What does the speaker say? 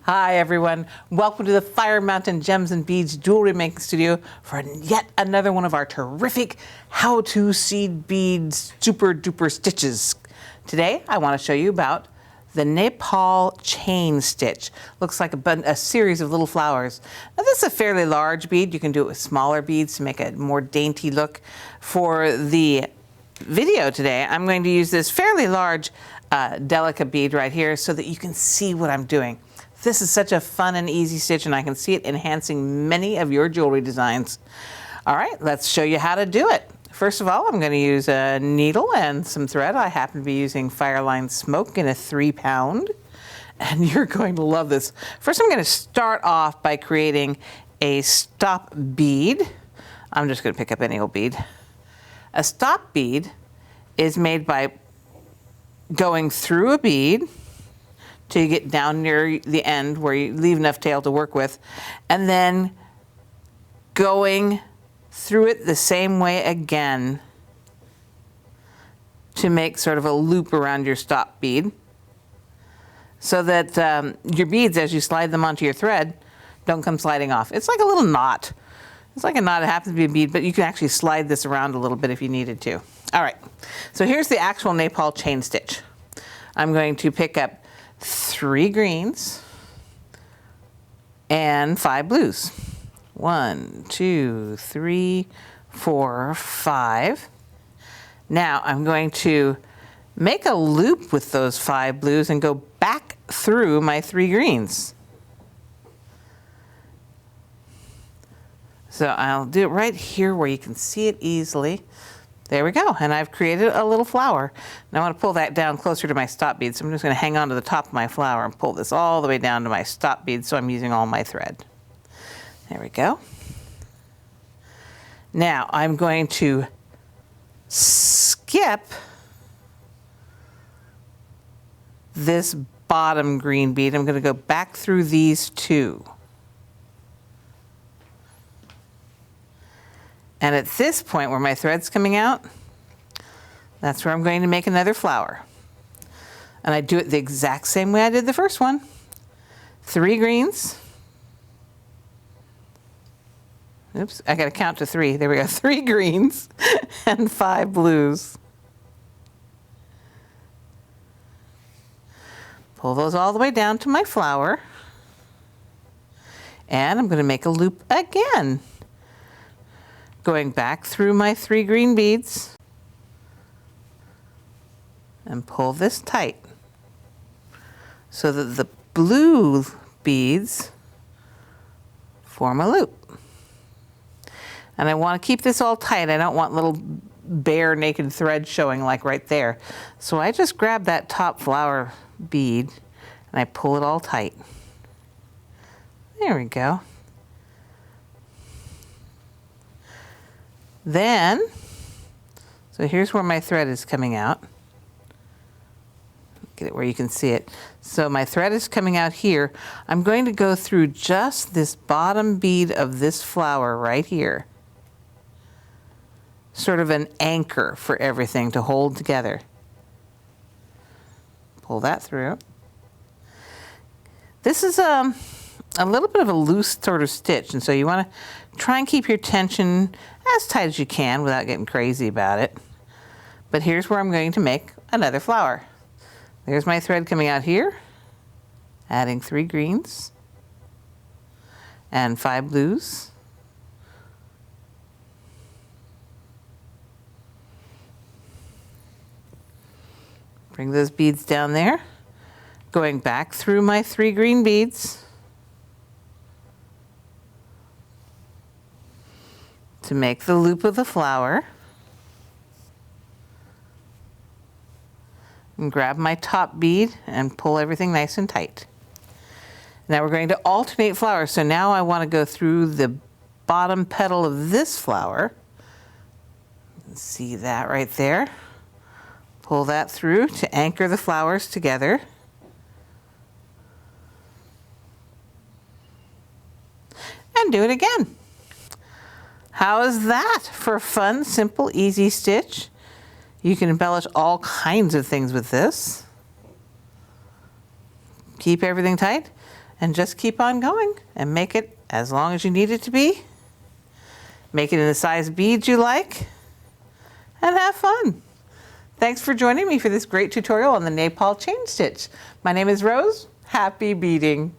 Hi everyone, welcome to the Fire Mountain Gems and Beads Jewelry Making Studio for yet another one of our terrific how-to seed beads super duper stitches. Today I want to show you about the Nepal chain stitch. Looks like a series of little flowers. Now this is a fairly large bead. You can do it with smaller beads to make a more dainty look. For the video today, I'm going to use this fairly large delicate bead right here so that you can see what I'm doing. This is such a fun and easy stitch, and I can see it enhancing many of your jewelry designs. All right, let's show you how to do it. First of all, I'm going to use a needle and some thread. I happen to be using Fireline Smoke in a 3-pound, and you're going to love this. First, I'm going to start off by creating a stop bead. I'm just going to pick up any old bead. A stop bead is made by going through a bead till you get down near the end where you leave enough tail to work with, and then going through it the same way again to make sort of a loop around your stop bead so that your beads, as you slide them onto your thread, don't come sliding off. It's like a little knot. It's like a knot. It happens to be a bead, but you can actually slide this around a little bit if you needed to. All right, so here's the actual Nepal chain stitch. I'm going to pick up 3 greens and 5 blues. 1, 2, 3, 4, 5. Now I'm going to make a loop with those 5 blues and go back through my 3 greens. So I'll do it right here where you can see it easily. There we go, and I've created a little flower. Now I want to pull that down closer to my stop bead, so I'm just going to hang on to the top of my flower and pull this all the way down to my stop bead so I'm using all my thread. There we go. Now I'm going to skip this bottom green bead. I'm going to go back through these 2. And at this point where my thread's coming out, that's where I'm going to make another flower. And I do it the exact same way I did the first one. 3 greens. Oops, I gotta count to 3. There we go, 3 greens and 5 blues. Pull those all the way down to my flower. And I'm gonna make a loop again, going back through my 3 green beads and pull this tight so that the blue beads form a loop. And I want to keep this all tight. I don't want little bare naked thread showing like right there. So I just grab that top flower bead and I pull it all tight. There we go. Then, so here's where my thread is coming out. Get it where you can see it. So my thread is coming out here. I'm going to go through just this bottom bead of this flower right here. Sort of an anchor for everything to hold together. Pull that through. This is a little bit of a loose sort of stitch, and so you want to try and keep your tension as tight as you can without getting crazy about it. But here's where I'm going to make another flower. There's my thread coming out here, adding 3 greens and 5 blues. Bring those beads down there, going back through my 3 green beads to make the loop of the flower, and grab my top bead and pull everything nice and tight. Now we're going to alternate flowers. So now I want to go through the bottom petal of this flower. See that right there? Pull that through to anchor the flowers together. And do it again. How is that for a fun, simple, easy stitch? You can embellish all kinds of things with this. Keep everything tight. and just keep on going and make it as long as you need it to be. Make it in the size beads you like and have fun. Thanks for joining me for this great tutorial on the Nepal chain stitch. My name is Rose. Happy beading.